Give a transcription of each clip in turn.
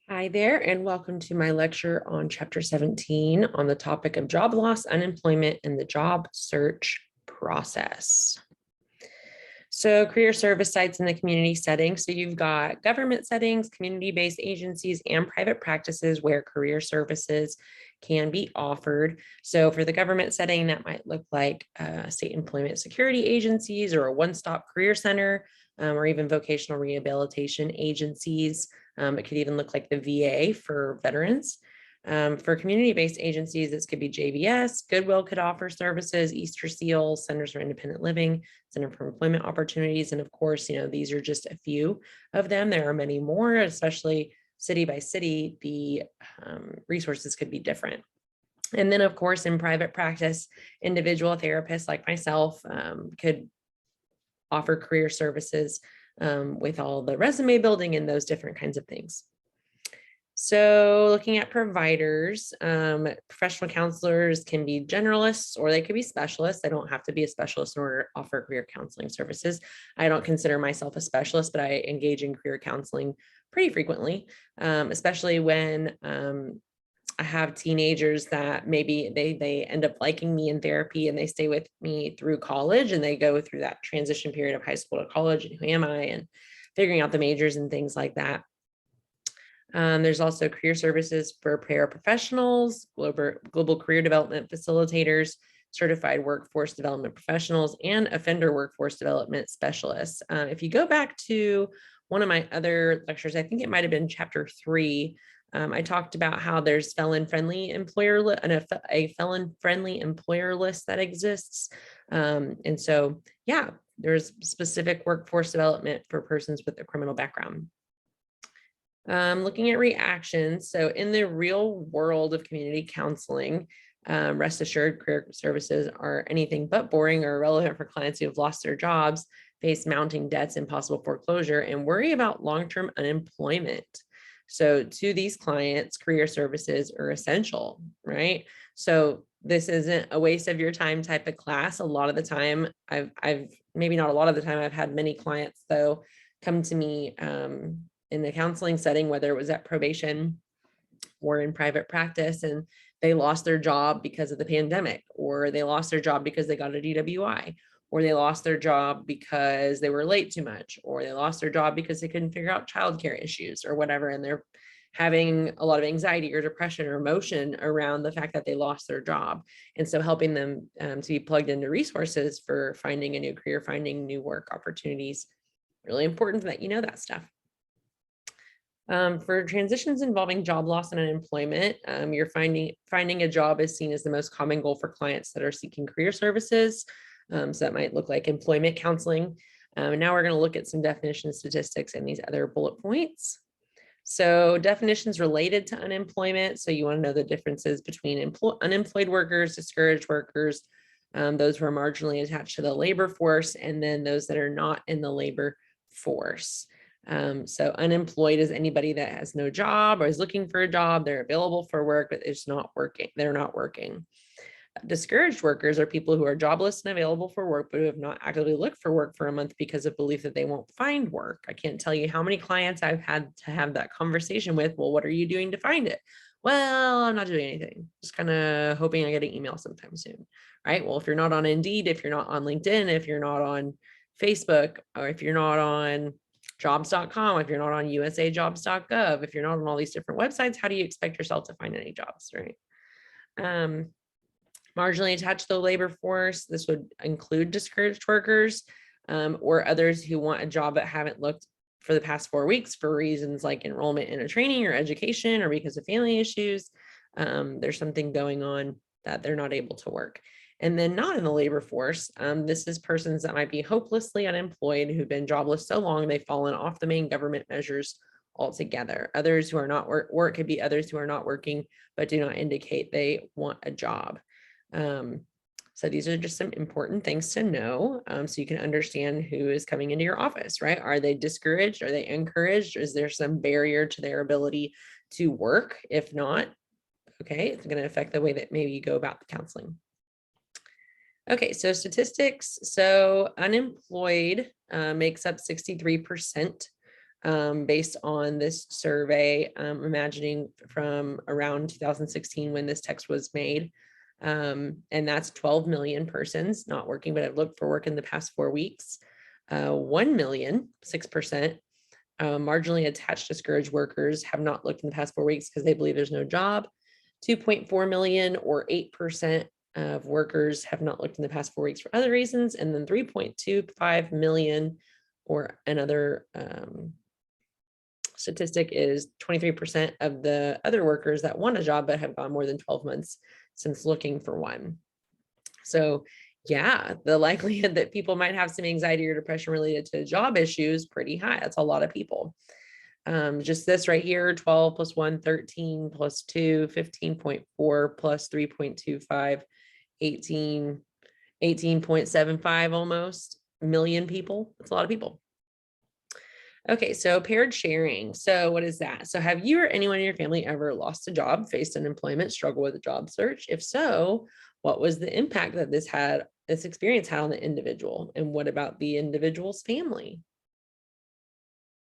Hi there, and welcome to my lecture on Chapter 17 on the topic of job loss, unemployment, and the job search process. So career service sites in the community setting. So you've got government settings, community-based agencies, and private practices where career services can be offered. So for the government setting, that might look like state employment security agencies or a one-stop career center, or even vocational rehabilitation agencies. It could even look like the VA for veterans. For community-based agencies, this could be JVS, Goodwill could offer services, Easter Seal, Centers for Independent Living, Center for Employment Opportunities. And of course, these are just a few of them. There are many more, especially city by city, the resources could be different. And then of course, in private practice, individual therapists like myself could offer career services with all the resume building and those different kinds of things. So looking at providers, professional counselors can be generalists or they could be specialists. They don't have to be a specialist in order to offer career counseling services. I don't consider myself a specialist, but I engage in career counseling pretty frequently, especially when I have teenagers that maybe they end up liking me in therapy and they stay with me through college and they go through that transition period of high school to college and who am I and figuring out the majors and things like that. There's also career services for paraprofessionals, global career development facilitators, certified workforce development professionals, and offender workforce development specialists. If you go back to one of my other lectures, I think it might have been chapter 3, I talked about how there's felon-friendly employer and a felon-friendly employer list that exists. And so, yeah, there's specific workforce development for persons with a criminal background. Looking at reactions. So in the real world of community counseling, rest assured career services are anything but boring or irrelevant for clients who have lost their jobs, face mounting debts and possible foreclosure, and worry about long-term unemployment. So to these clients, career services are essential, right? So this isn't a waste of your time type of class. A lot of the time, I've maybe not a lot of the time, I've had many clients though come to me in the counseling setting, whether it was at probation or in private practice, and they lost their job because of the pandemic, or they lost their job because they got a DWI, or they lost their job because they were late too much, or they lost their job because they couldn't figure out childcare issues or whatever. And they're having a lot of anxiety or depression or emotion around the fact that they lost their job. And so helping them to be plugged into resources for finding a new career, finding new work opportunities, really important that you know that stuff. For transitions involving job loss and unemployment, you're finding a job is seen as the most common goal for clients that are seeking career services. So that might look like employment counseling. And now we're going to look at some definition statistics and these other bullet points. So definitions related to unemployment. So you want to know the differences between unemployed workers, discouraged workers, those who are marginally attached to the labor force, and then those that are not in the labor force. So unemployed is anybody that has no job or is looking for a job. They're available for work, but it's not working. They're not working. Discouraged workers are people who are jobless and available for work, but who have not actively looked for work for a month because of belief that they won't find work. I can't tell you how many clients I've had to have that conversation with. Well, what are you doing to find it? Well, I'm not doing anything. Just kind of hoping I get an email sometime soon, right? Well, if you're not on Indeed, if you're not on LinkedIn, if you're not on Facebook, or if you're not on jobs.com, if you're not on usajobs.gov, if you're not on all these different websites, how do you expect yourself to find any jobs, right? Marginally attached to the labor force, this would include discouraged workers or others who want a job but haven't looked for the past 4 weeks for reasons like enrollment in a training or education or because of family issues. There's something going on that they're not able to work. And then not in the labor force, this is persons that might be hopelessly unemployed who've been jobless so long they've fallen off the main government measures altogether. Others who are not work could be others who are not working but do not indicate they want a job. So these are just some important things to know so you can understand who is coming into your office, right? Are they discouraged? Are they encouraged? Is there some barrier to their ability to work? If not, okay, it's going to affect the way that maybe you go about the counseling. Okay, so statistics. So unemployed makes up 63% based on this survey, imagining from around 2016 when this text was made. And that's 12 million persons not working, but have looked for work in the past 4 weeks. 1 million, 6%, marginally attached discouraged workers have not looked in the past 4 weeks because they believe there's no job. 2.4 million or 8% of workers have not looked in the past 4 weeks for other reasons. And then 3.25 million or another statistic is 23% of the other workers that want a job but have gone more than 12 months since looking for one. So yeah, the likelihood that people might have some anxiety or depression related to job issues pretty high. That's a lot of people. Just this right here, 12 plus 1, 13 plus 2, 15.4 plus 3.25, 18.75 almost million people. That's a lot of people. Okay, so paired sharing. So what is that? So have you or anyone in your family ever lost a job, faced unemployment, struggled with a job search? If so, what was the impact that this experience had on the individual? And what about the individual's family?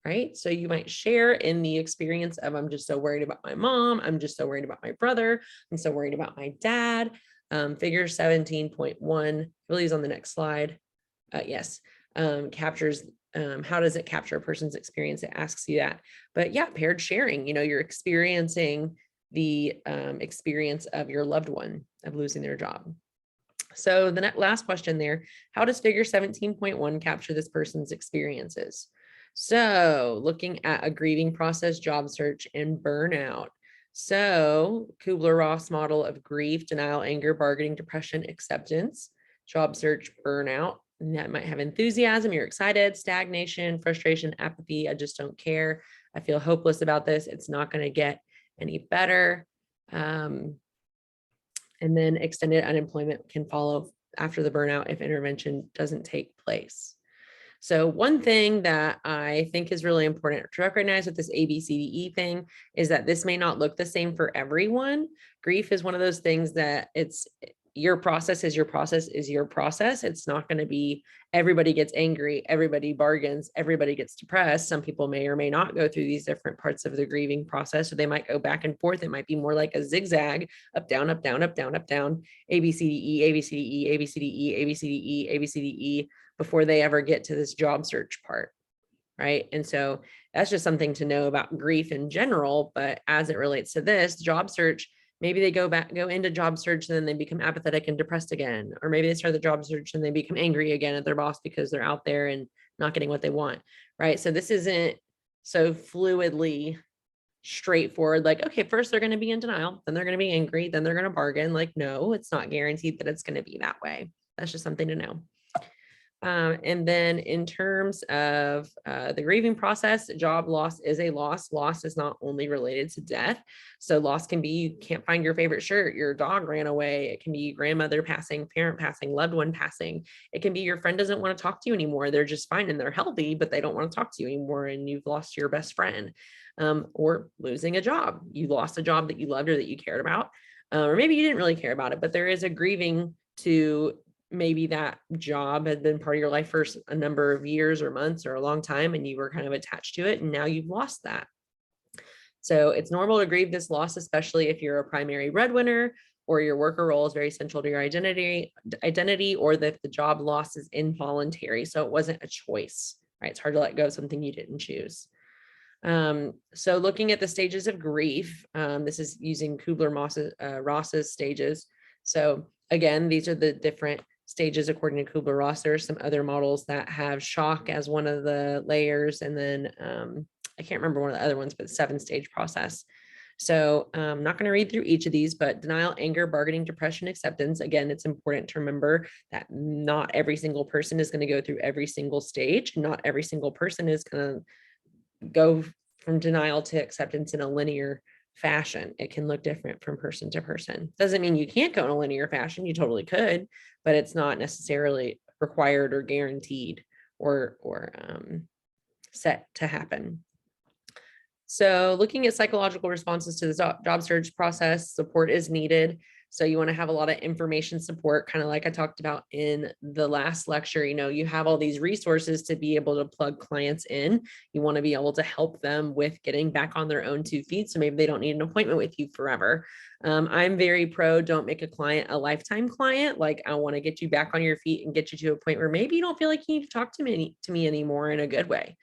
Right? So you might share in the experience of, I'm just so worried about my mom. I'm just so worried about my brother. I'm so worried about my dad. Figure 17.1, I believe is on the next slide. Yes, captures, how does it capture a person's experience? It asks you that. But yeah, paired sharing, you're experiencing the experience of your loved one of losing their job. So the last question there, how does figure 17.1 capture this person's experiences? So looking at a grieving process, job search, and burnout. So Kubler-Ross model of grief, denial, anger, bargaining, depression, acceptance, job search, burnout. And that might have enthusiasm, you're excited, stagnation, frustration, apathy, I just don't care. I feel hopeless about this. It's not going to get any better. And then extended unemployment can follow after the burnout if intervention doesn't take place. So one thing that I think is really important to recognize with this ABCDE thing is that this may not look the same for everyone. Grief is one of those things that it's your process is your process is your process. It's not going to be everybody gets angry, everybody bargains, everybody gets depressed. Some people may or may not go through these different parts of the grieving process. So they might go back and forth. It might be more like a zigzag, up, down, up, down, up, down, up, down, ABCDE, ABCDE, ABCDE, ABCDE, ABCDE, before they ever get to this job search part. Right. And so that's just something to know about grief in general. But as it relates to this job search, maybe they go into job search and then they become apathetic and depressed again. Or maybe they start the job search and they become angry again at their boss because they're out there and not getting what they want. Right. So this isn't so fluidly straightforward, like, okay, first they're going to be in denial, then they're going to be angry, then they're going to bargain. Like, no, it's not guaranteed that it's going to be that way. That's just something to know. And then in terms of the grieving process, job loss is a loss. Loss is not only related to death. So loss can be, you can't find your favorite shirt, your dog ran away. It can be grandmother passing, parent passing, loved one passing. It can be your friend doesn't want to talk to you anymore. They're just fine and they're healthy, but they don't want to talk to you anymore. And you've lost your best friend. Or losing a job. You lost a job that you loved or that you cared about. Or maybe you didn't really care about it, but there is a grieving to maybe that job had been part of your life for a number of years or months or a long time, and you were kind of attached to it, and now you've lost that. So it's normal to grieve this loss, especially if you're a primary breadwinner or your worker role is very central to your identity, or that the job loss is involuntary. So it wasn't a choice, right? It's hard to let go of something you didn't choose. So looking at the stages of grief, this is using Kubler-Ross's stages. So again, these are the different stages according to Kubler-Ross. There are some other models that have shock as one of the layers, and then I can't remember one of the other ones, but 7-stage process. So I'm not going to read through each of these, but denial, anger, bargaining, depression, acceptance. Again, it's important to remember that not every single person is going to go through every single stage. Not every single person is going to go from denial to acceptance in a linear fashion. It can look different from person to person. Doesn't mean you can't go in a linear fashion. You totally could, but it's not necessarily required or guaranteed or set to happen. So looking at psychological responses to the job search process, support is needed. So you want to have a lot of information support, kind of like I talked about in the last lecture. You have all these resources to be able to plug clients in. You want to be able to help them with getting back on their own 2 feet. So maybe they don't need an appointment with you forever. I'm very pro, don't make a client a lifetime client. Like, I want to get you back on your feet and get you to a point where maybe you don't feel like you need to talk to me anymore in a good way.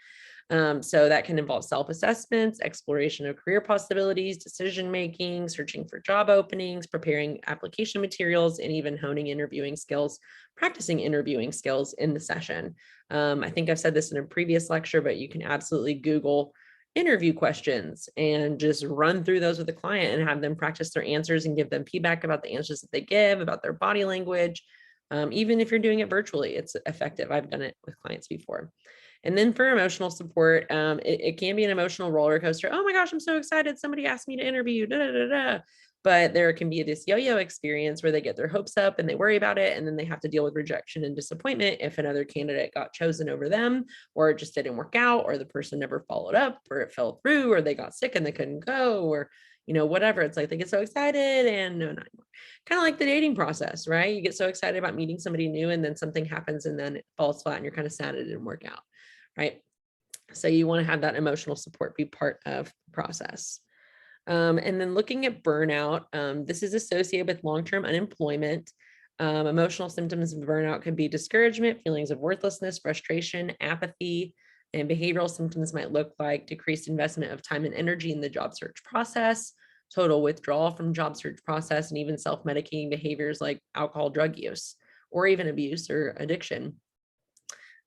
So that can involve self-assessments, exploration of career possibilities, decision-making, searching for job openings, preparing application materials, and even honing interviewing skills, practicing interviewing skills in the session. I think I've said this in a previous lecture, but you can absolutely Google interview questions and just run through those with the client and have them practice their answers and give them feedback about the answers that they give, about their body language. Even if you're doing it virtually, it's effective. I've done it with clients before. And then for emotional support, it can be an emotional roller coaster. Oh my gosh, I'm so excited. Somebody asked me to interview, da, da, da, da. But there can be this yo-yo experience where they get their hopes up and they worry about it. And then they have to deal with rejection and disappointment if another candidate got chosen over them, or it just didn't work out, or the person never followed up, or it fell through, or they got sick and they couldn't go, or whatever. It's like they get so excited and no, not anymore. Kind of like the dating process, right? You get so excited about meeting somebody new and then something happens and then it falls flat and you're kind of sad it didn't work out. Right? So you want to have that emotional support be part of the process. And then looking at burnout, this is associated with long-term unemployment. Emotional symptoms of burnout could be discouragement, feelings of worthlessness, frustration, apathy, and behavioral symptoms might look like decreased investment of time and energy in the job search process, total withdrawal from job search process, and even self-medicating behaviors like alcohol, drug use, or even abuse or addiction.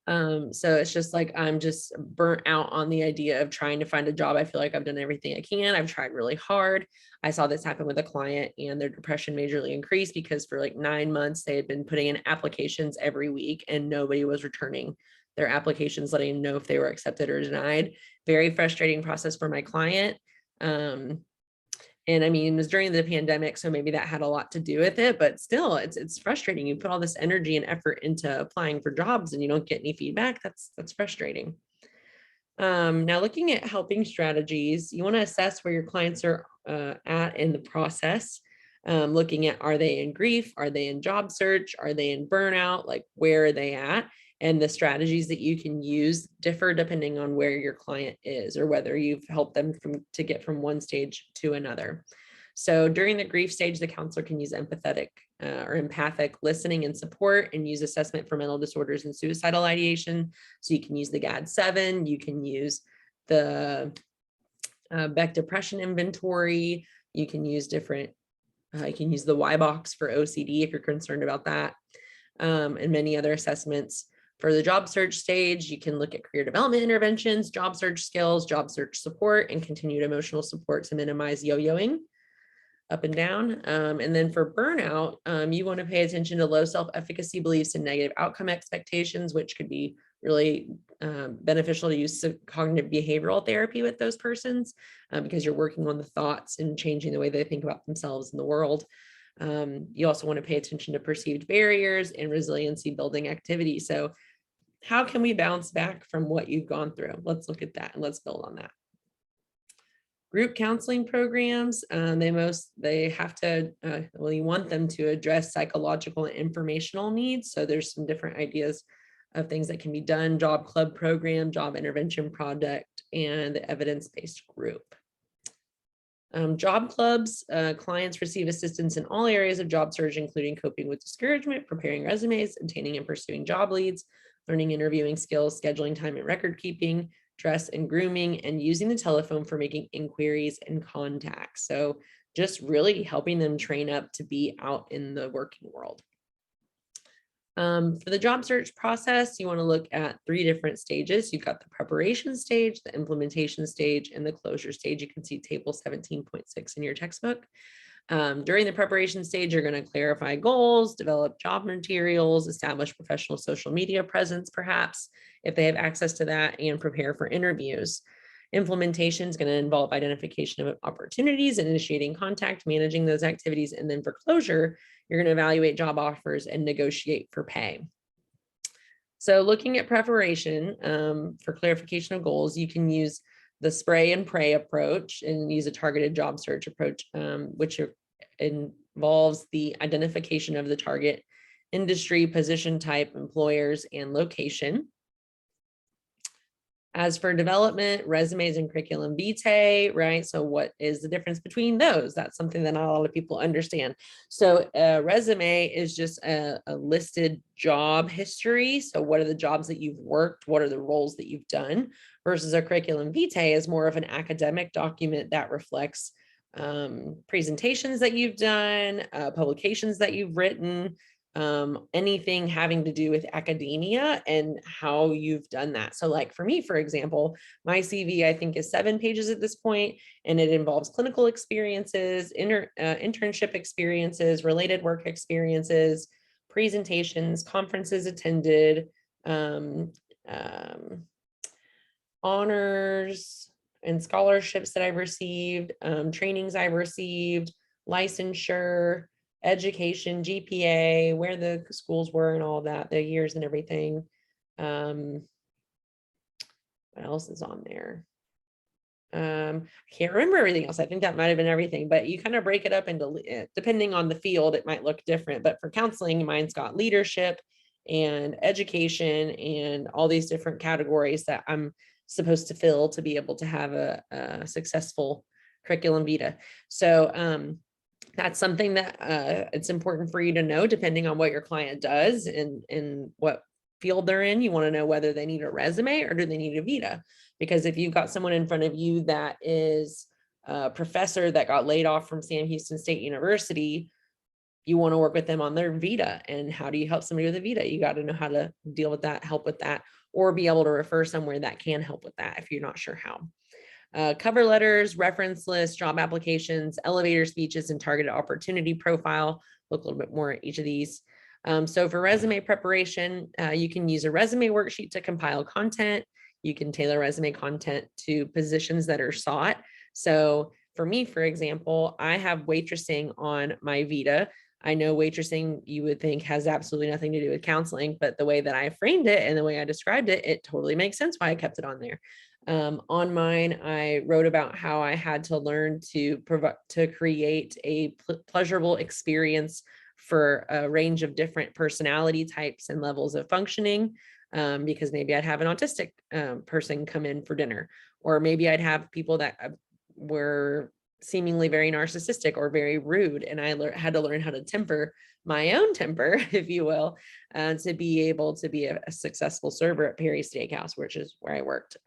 So it's just like, I'm just burnt out on the idea of trying to find a job. I feel like I've done everything I can. I've tried really hard. I saw this happen with a client and their depression majorly increased because for like 9 months, they had been putting in applications every week and nobody was returning their applications, letting them know if they were accepted or denied. Very frustrating process for my client. And I mean, it was during the pandemic, so maybe that had a lot to do with it, but still it's frustrating. You put all this energy and effort into applying for jobs and you don't get any feedback. That's frustrating. Now looking at helping strategies, you want to assess where your clients are at in the process. Looking at, are they in grief? Are they in job search? Are they in burnout? Like, where are they at? And the strategies that you can use differ depending on where your client is or whether you've helped them to get from one stage to another. So during the grief stage, the counselor can use empathetic or empathic listening and support and use assessment for mental disorders and suicidal ideation. So you can use the GAD-7, you can use the Beck Depression Inventory, you can use different, you can use the Y box for OCD if you're concerned about that, and many other assessments. For the job search stage, you can look at career development interventions, job search skills, job search support, and continued emotional support to minimize yo-yoing up and down. And then for burnout, you want to pay attention to low self-efficacy beliefs and negative outcome expectations, which could be really beneficial to use cognitive behavioral therapy with those persons because you're working on the thoughts and changing the way they think about themselves in the world. You also want to pay attention to perceived barriers and resiliency building activities. So how can we bounce back from what you've gone through? Let's look at that and let's build on that. Group counseling programs, they have to, well, you want them to address psychological and informational needs. So there's some different ideas of things that can be done: job club program, job intervention project, and the evidence-based group. Job clubs, clients receive assistance in all areas of job search, including coping with discouragement, preparing resumes, obtaining and pursuing job leads, learning interviewing skills, scheduling time and record keeping, dress and grooming, and using the telephone for making inquiries and contacts. So just really helping them train up to be out in the working world. For the job search process, you want to look at 3 different stages. You've got the preparation stage, the implementation stage, and the closure stage. You can see table 17.6 in your textbook. During the preparation stage, you're going to clarify goals, develop job materials, establish professional social media presence, perhaps, if they have access to that, and prepare for interviews. Implementation is going to involve identification of opportunities, initiating contact, managing those activities, and then for closure, you're going to evaluate job offers and negotiate for pay. So looking at preparation for clarification of goals, you can use the spray and pray approach and use a targeted job search approach, which involves the identification of the target industry, position type, employers, and location. As for development, resumes and curriculum vitae, right? So what is the difference between those? That's something that not a lot of people understand. So a resume is just a listed job history. So what are the jobs that you've worked? What are the roles that you've done? Versus a curriculum vitae is more of an academic document that reflects presentations that you've done, publications that you've written, anything having to do with academia and how you've done that. So like for me, for example, my CV, I think is 7 pages at this point, and it involves clinical experiences, internship experiences, related work experiences, presentations, conferences attended, honors and scholarships that I've received, trainings I've received, licensure, education, GPA, where the schools were and all that, the years and everything. What else is on there? I can't remember everything else. I think that might have been everything, but you kind of break it up into, depending on the field, it might look different. But for counseling, mine's got leadership and education and all these different categories that I'm supposed to fill to be able to have a successful curriculum vitae. So that's something that it's important for you to know, depending on what your client does and what field they're in. You want to know whether they need a resume or do they need a vita. Because if you've got someone in front of you that is a professor that got laid off from Sam Houston State University, you want to work with them on their vita. And how do you help somebody with a vita? You got to know how to deal with that, help with that, or be able to refer somewhere that can help with that if you're not sure how. Cover letters, reference lists, job applications, elevator speeches, and targeted opportunity profile. Look a little bit more at each of these. So for resume preparation, you can use a resume worksheet to compile content. You can tailor resume content to positions that are sought. So for me, for example, I have waitressing on my vita. I know waitressing, you would think, has absolutely nothing to do with counseling, but the way that I framed it and the way I described it, it totally makes sense why I kept it on there. On mine, I wrote about how I had to learn to create a pleasurable experience for a range of different personality types and levels of functioning, because maybe I'd have an autistic person come in for dinner, or maybe I'd have people that were seemingly very narcissistic or very rude, and I had to learn how to temper my own temper, if you will, to be able to be a successful server at Perry Steakhouse, which is where I worked.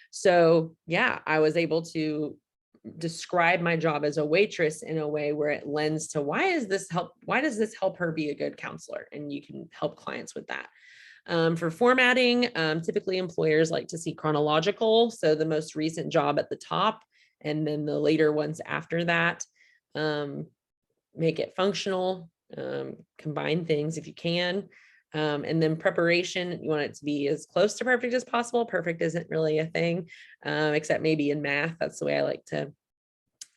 So yeah, I was able to describe my job as a waitress in a way where it lends to why does this help her be a good counselor? And you can help clients with that. For formatting, typically employers like to see chronological, so the most recent job at the top and then the later ones after that. Make it functional, combine things if you can. And then preparation, you want it to be as close to perfect as possible. Perfect isn't really a thing, except maybe in math. That's the way I like to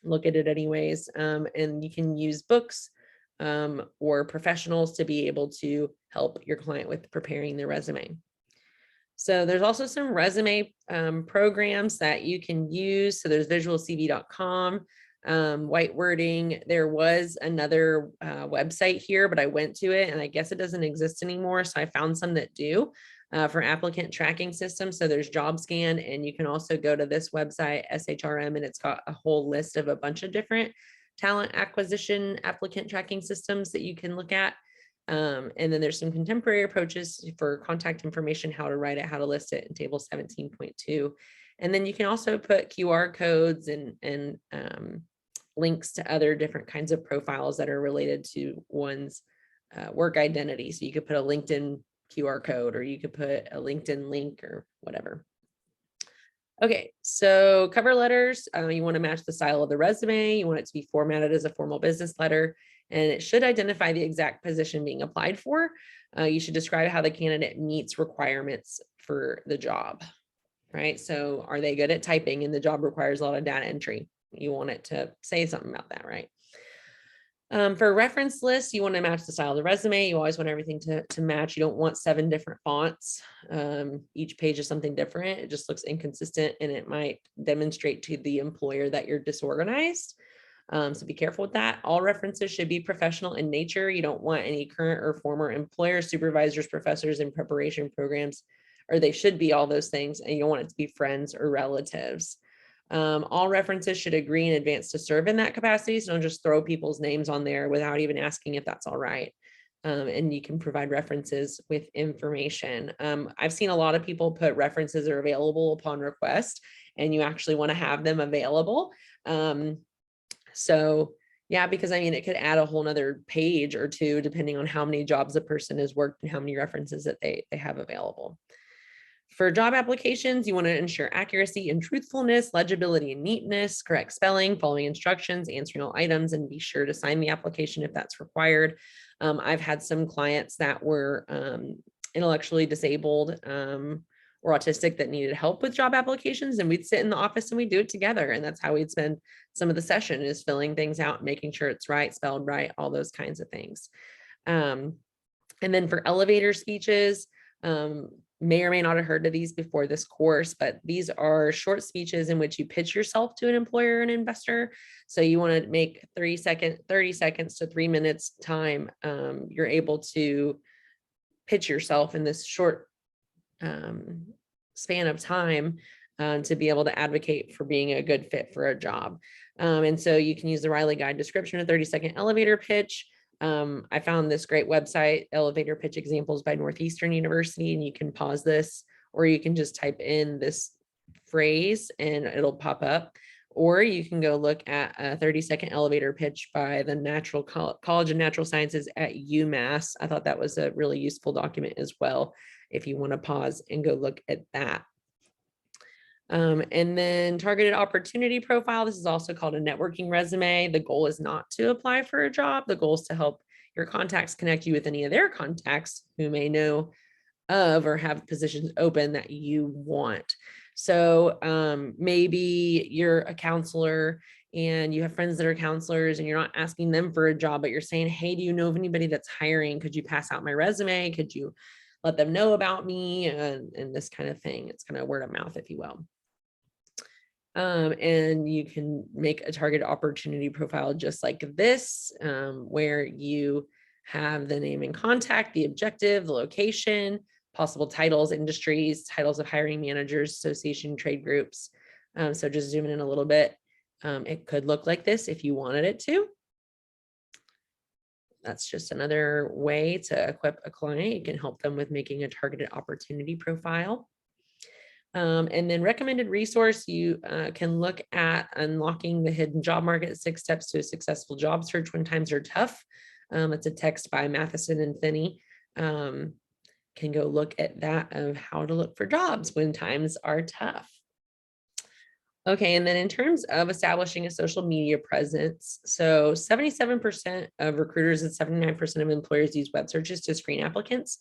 look at it anyways. And you can use books or professionals to be able to help your client with preparing their resume. So there's also some resume programs that you can use. So there's visualcv.com, white wording. There was another website here, but I went to it and I guess it doesn't exist anymore. So I found some that do for applicant tracking systems. So there's JobScan, and you can also go to this website, SHRM, and it's got a whole list of a bunch of different talent acquisition applicant tracking systems that you can look at. And then there's some contemporary approaches for contact information, how to write it, how to list it in table 17.2. And then you can also put QR codes and links to other different kinds of profiles that are related to one's work identity. So you could put a LinkedIn QR code, or you could put a LinkedIn link or whatever. Okay, so cover letters, you want to match the style of the resume. You want it to be formatted as a formal business letter, and it should identify the exact position being applied for. You should describe how the candidate meets requirements for the job, right? So are they good at typing and the job requires a lot of data entry? You want it to say something about that, right? For a reference list, you want to match the style of the resume. You always want everything to match. You don't want 7 different fonts. Each page is something different. It just looks inconsistent, and it might demonstrate to the employer that you're disorganized. So be careful with that. All references should be professional in nature. You don't want any current or former employers, supervisors, professors in preparation programs, or they should be all those things, and you don't want it to be friends or relatives. All references should agree in advance to serve in that capacity. So don't just throw people's names on there without even asking if that's all right. And you can provide references with information. I've seen a lot of people put references are available upon request, and you actually want to have them available. So yeah, because I mean, it could add a whole nother page or two, depending on how many jobs a person has worked and how many references that they have available. For job applications, you want to ensure accuracy and truthfulness, legibility and neatness, correct spelling, following instructions, answering all items, and be sure to sign the application if that's required. I've had some clients that were intellectually disabled or autistic that needed help with job applications, and we'd sit in the office and we'd do it together. And that's how we'd spend some of the session, is filling things out, making sure it's right, spelled right, all those kinds of things. And then for elevator speeches, may or may not have heard of these before this course, but these are short speeches in which you pitch yourself to an employer and investor. So you want to make 30 seconds to 3 minutes time. You're able to pitch yourself in this short span of time to be able to advocate for being a good fit for a job. And so you can use the Riley Guide description, a 30-second elevator pitch. I found this great website, Elevator Pitch Examples by Northeastern University, and you can pause this, or you can just type in this phrase and it'll pop up. Or you can go look at a 30-second elevator pitch by the College of Natural Sciences at UMass. I thought that was a really useful document as well, if you want to pause and go look at that. And then targeted opportunity profile. This is also called a networking resume. The goal is not to apply for a job. The goal is to help your contacts connect you with any of their contacts who may know of or have positions open that you want. So maybe you're a counselor and you have friends that are counselors, and you're not asking them for a job, but you're saying, hey, do you know of anybody that's hiring? Could you pass out my resume? Could you let them know about me? And this kind of thing. It's kind of word of mouth, if you will. And you can make a target opportunity profile just like this, where you have the name and contact, the objective, the location, possible titles, industries, titles of hiring managers, association, trade groups. So just zooming in a little bit, it could look like this if you wanted it to. That's just another way to equip a client. You can help them with making a targeted opportunity profile. And then recommended resource, you can look at Unlocking the Hidden Job Market, 6 Steps to a Successful Job Search When Times Are Tough. It's a text by Matheson and Finney. Can go look at that, of how to look for jobs when times are tough. Okay, and then in terms of establishing a social media presence, so 77% of recruiters and 79% of employers use web searches to screen applicants.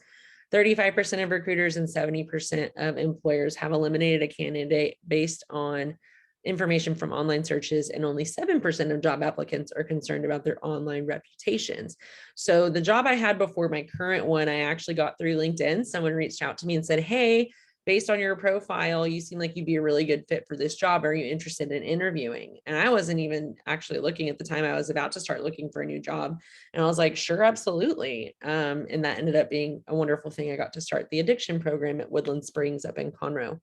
35% of recruiters and 70% of employers have eliminated a candidate based on information from online searches, and only 7% of job applicants are concerned about their online reputations. So the job I had before my current one, I actually got through LinkedIn. Someone reached out to me and said, hey, based on your profile, you seem like you'd be a really good fit for this job. Are you interested in interviewing? And I wasn't even actually looking at the time. I was about to start looking for a new job. And I was like, sure, absolutely. And that ended up being a wonderful thing. I got to start the addiction program at Woodland Springs up in Conroe.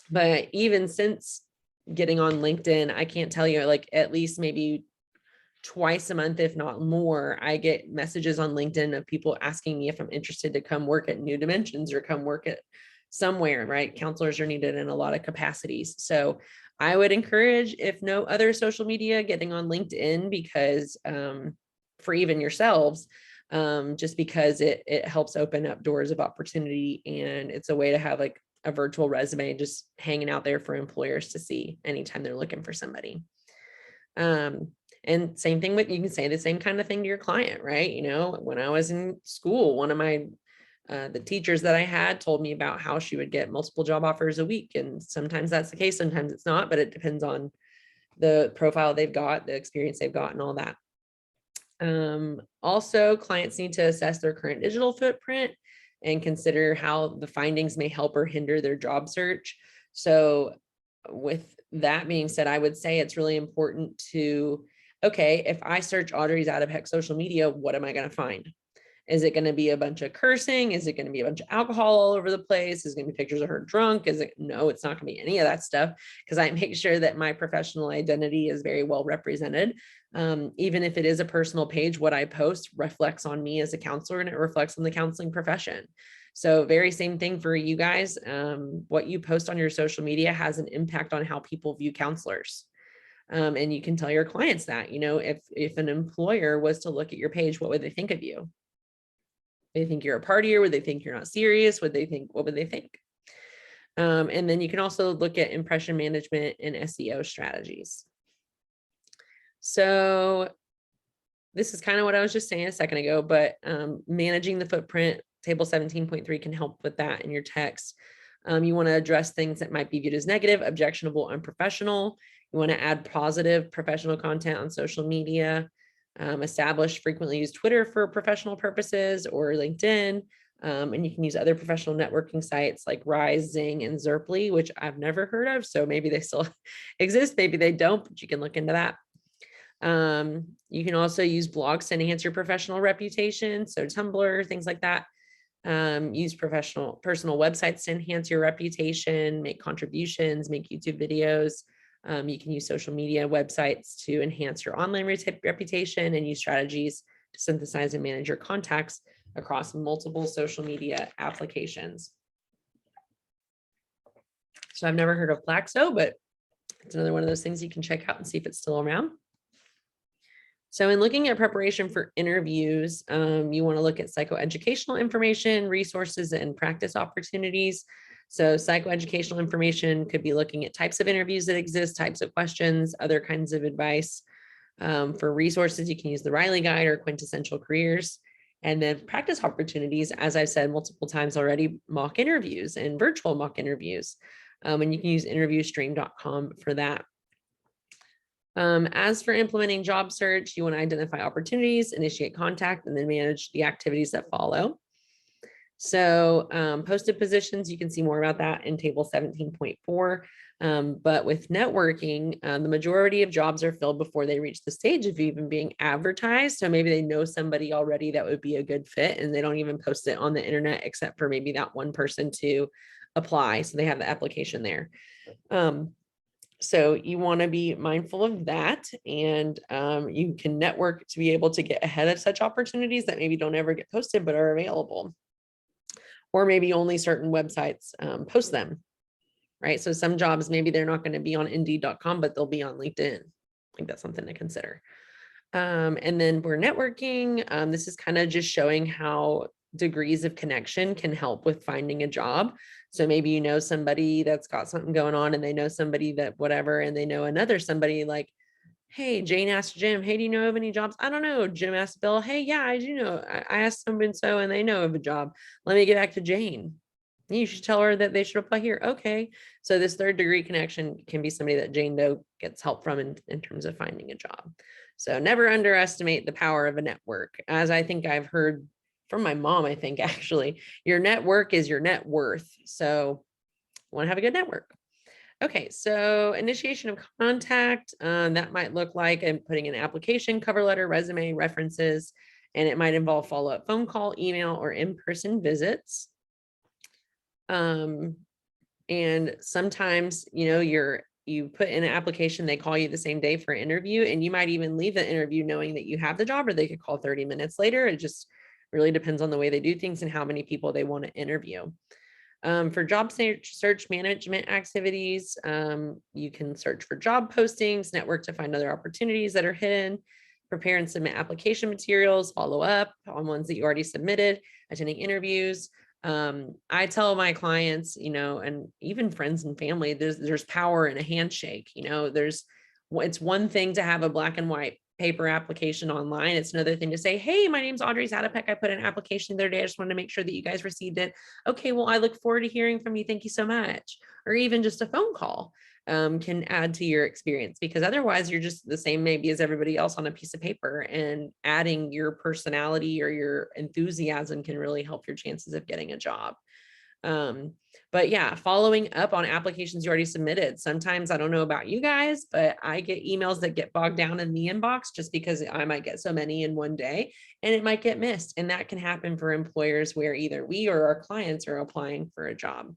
But even since getting on LinkedIn, I can't tell you, like at least maybe twice a month, if not more, I get messages on LinkedIn of people asking me if I'm interested to come work at New Dimensions or come work at somewhere, right? Counselors are needed in a lot of capacities. So I would encourage, if no other social media, getting on LinkedIn, because for even yourselves, just because it helps open up doors of opportunity, and it's a way to have like a virtual resume just hanging out there for employers to see anytime they're looking for somebody. And same thing with, you can say the same kind of thing to your client, right? You know, when I was in school, one of my, the teachers that I had told me about how she would get multiple job offers a week. And sometimes that's the case, sometimes it's not, but it depends on the profile they've got, the experience they've got, and all that. Also, clients need to assess their current digital footprint and consider how the findings may help or hinder their job search. So with that being said, I would say it's really important to, okay, if I search Audrey Zatopek social media, what am I going to find? Is it going to be a bunch of cursing? Is it going to be a bunch of alcohol all over the place? Is it going to be pictures of her drunk? No, it's not going to be any of that stuff, because I make sure that my professional identity is very well represented. Even if it is a personal page, what I post reflects on me as a counselor, and it reflects on the counseling profession. So very same thing for you guys. What you post on your social media has an impact on how people view counselors. And you can tell your clients that, if an employer was to look at your page, what would they think of you? They think you're a partier? Would they think you're not serious? What would they think? And then you can also look at impression management and SEO strategies. So this is kind of what I was just saying a second ago, but managing the footprint, table 17.3 can help with that in your text. You want to address things that might be viewed as negative, objectionable, unprofessional. You want to add positive professional content on social media. Establish frequently used Twitter for professional purposes, or LinkedIn. And you can use other professional networking sites like Rise, Zing, and Zerply, which I've never heard of. So maybe they still exist, maybe they don't, but you can look into that. You can also use blogs to enhance your professional reputation. So Tumblr, things like that. Use personal websites to enhance your reputation, make contributions, make YouTube videos. You can use social media websites to enhance your online reputation, and use strategies to synthesize and manage your contacts across multiple social media applications. So I've never heard of Plaxo, but it's another one of those things you can check out and see if it's still around. So in looking at preparation for interviews, you want to look at psychoeducational information, resources, and practice opportunities. So psychoeducational information could be looking at types of interviews that exist, types of questions, other kinds of advice. For resources, you can use the Riley Guide or Quintessential Careers. And then practice opportunities, as I've said multiple times already, mock interviews and virtual mock interviews. And you can use interviewstream.com for that. As for implementing job search, you want to identify opportunities, initiate contact, and then manage the activities that follow. So posted positions, you can see more about that in table 17.4. But with networking, the majority of jobs are filled before they reach the stage of even being advertised. So maybe they know somebody already that would be a good fit, and they don't even post it on the internet except for maybe that one person to apply. So they have the application there. So you want to be mindful of that, and you can network to be able to get ahead of such opportunities that maybe don't ever get posted but are available. Or maybe only certain websites post them, right? So some jobs, maybe they're not going to be on Indeed.com, but they'll be on LinkedIn. I think that's something to consider. And then we're networking. This is kind of just showing how degrees of connection can help with finding a job. So maybe you know somebody that's got something going on, and they know somebody that whatever, and they know another somebody, like, hey, Jane asked Jim, hey, do you know of any jobs? I don't know. Jim asked Bill, hey, yeah, I do know. I asked so and they know of a job. Let me get back to Jane. You should tell her that they should apply here. Okay. So this third degree connection can be somebody that Jane Doe gets help from in terms of finding a job. So never underestimate the power of a network. As I think I've heard from my mom, I think actually, your network is your net worth. So you want to have a good network. Okay, so initiation of contact, that might look like putting an application, cover letter, resume, references, and it might involve follow-up phone call, email, or in-person visits. And sometimes, you put in an application, they call you the same day for an interview, and you might even leave the interview knowing that you have the job, or they could call 30 minutes later. It just really depends on the way they do things and how many people they want to interview. For job search management activities, you can search for job postings, network to find other opportunities that are hidden, prepare and submit application materials, follow up on ones that you already submitted, attending interviews. I tell my clients, and even friends and family, there's power in a handshake. It's one thing to have a black and white paper application online. It's another thing to say, hey, my name's Audrey Zatopek. I put an application the other day. I just wanted to make sure that you guys received it. Okay, well, I look forward to hearing from you. Thank you so much. Or even just a phone call can add to your experience, because otherwise you're just the same maybe as everybody else on a piece of paper, and adding your personality or your enthusiasm can really help your chances of getting a job. But yeah, following up on applications you already submitted. Sometimes, I don't know about you guys, but I get emails that get bogged down in the inbox just because I might get so many in one day and it might get missed. And that can happen for employers where either we or our clients are applying for a job.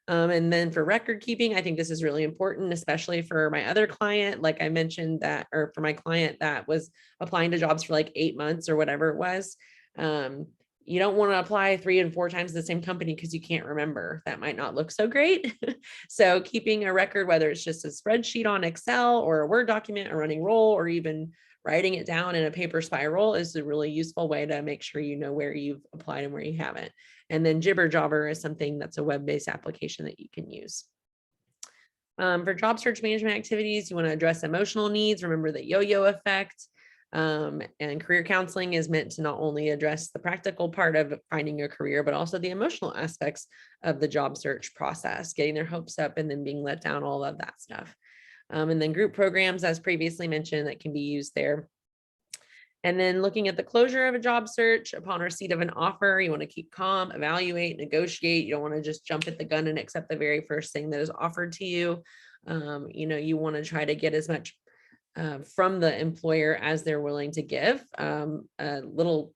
And then for record keeping, I think this is really important, especially for my other client, like I mentioned that, or for my client that was applying to jobs for like 8 months or whatever it was. You don't want to apply 3 and 4 times the same company because you can't remember. That might not look so great. So keeping a record, whether it's just a spreadsheet on Excel or a Word document, a running roll, or even writing it down in a paper spiral is a really useful way to make sure you know where you've applied and where you haven't. And then Jibber Jobber is something that's a web-based application that you can use. For job search management activities, you want to address emotional needs. Remember the yo-yo effect. And career counseling is meant to not only address the practical part of finding a career, but also the emotional aspects of the job search process, getting their hopes up and then being let down, all of that stuff. And then group programs, as previously mentioned, that can be used there. And then looking at the closure of a job search upon receipt of an offer, you want to keep calm, evaluate, negotiate. You don't want to just jump at the gun and accept the very first thing that is offered to you. You want to try to get as much from the employer as they're willing to give. A little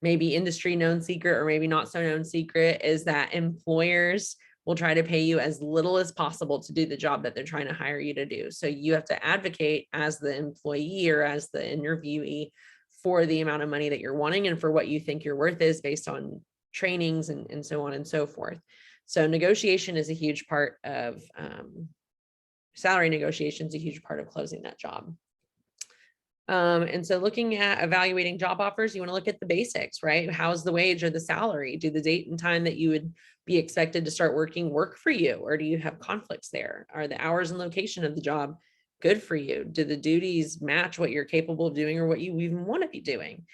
maybe industry known secret or maybe not so known secret is that employers will try to pay you as little as possible to do the job that they're trying to hire you to do. So you have to advocate as the employee or as the interviewee for the amount of money that you're wanting and for what you think your worth is based on trainings and so on and so forth. So negotiation is a huge part of salary negotiation is a huge part of closing that job. And so looking at evaluating job offers, you want to look at the basics, right? How's the wage or the salary? Do the date and time that you would be expected to start working work for you? Or do you have conflicts there? Are the hours and location of the job good for you? Do the duties match what you're capable of doing or what you even want to be doing?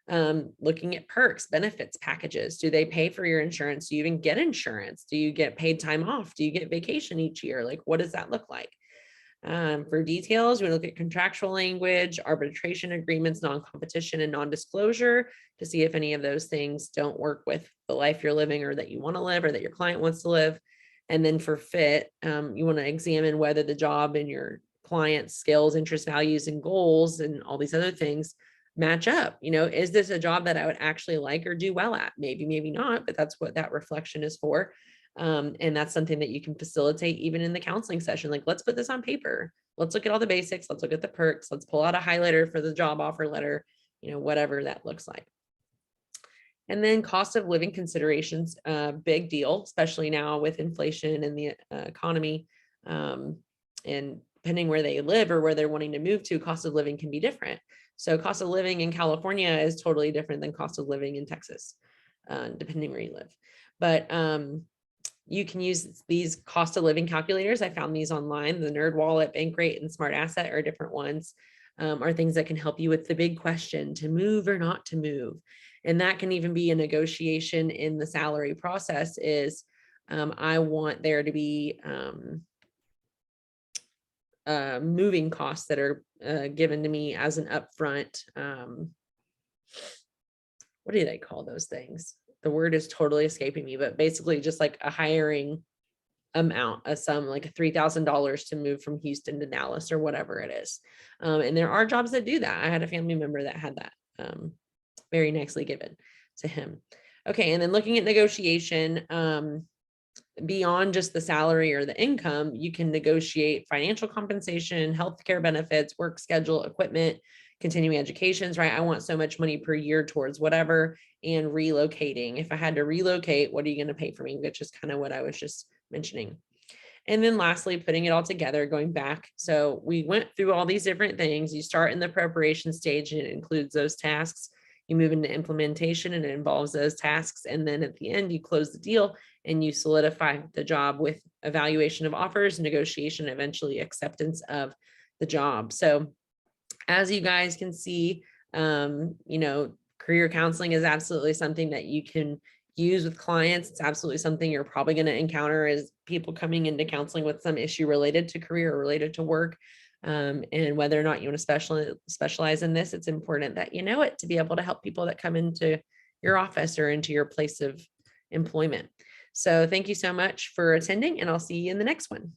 Looking at perks, benefits packages. Do they pay for your insurance? Do you even get insurance? Do you get paid time off? Do you get vacation each year? Like, what does that look like? For details, we look at contractual language, arbitration agreements, non-competition, and non-disclosure to see if any of those things don't work with the life you're living or that you want to live or that your client wants to live. And then for fit, you want to examine whether the job and your client's skills, interests, values, and goals, and all these other things match up. Is this a job that I would actually like or do well at? Maybe, maybe not, but that's what that reflection is for. And that's something that you can facilitate even in the counseling session. Like, let's put this on paper. Let's look at all the basics. Let's look at the perks. Let's pull out a highlighter for the job offer letter, whatever that looks like. And then cost of living considerations, big deal, especially now with inflation and the economy. And depending where they live or where they're wanting to move to, cost of living can be different. So cost of living in California is totally different than cost of living in Texas, depending where you live. But you can use these cost of living calculators. I found these online. The NerdWallet, Bankrate, and Smart Asset are different ones, are things that can help you with the big question, to move or not to move. And that can even be a negotiation in the salary process is, I want there to be moving costs that are given to me as an upfront. What do they call those things? The word is totally escaping me, but basically just like a hiring amount, a sum like $3,000 to move from Houston to Dallas or whatever it is. And there are jobs that do that. I had a family member that had that very nicely given to him. Okay, and then looking at negotiation, beyond just the salary or the income, you can negotiate financial compensation, healthcare benefits, work schedule, equipment, continuing educations, right? I want so much money per year towards whatever, and relocating. If I had to relocate, what are you going to pay for me? Which is kind of what I was just mentioning. And then lastly, putting it all together, going back. So we went through all these different things. You start in the preparation stage and it includes those tasks. You move into implementation and it involves those tasks. And then at the end, you close the deal and you solidify the job with evaluation of offers, negotiation, eventually acceptance of the job. So as you guys can see, career counseling is absolutely something that you can use with clients. It's absolutely something you're probably going to encounter as people coming into counseling with some issue related to career or related to work. And whether or not you want to specialize in this, it's important that you know it to be able to help people that come into your office or into your place of employment. So thank you so much for attending, and I'll see you in the next one.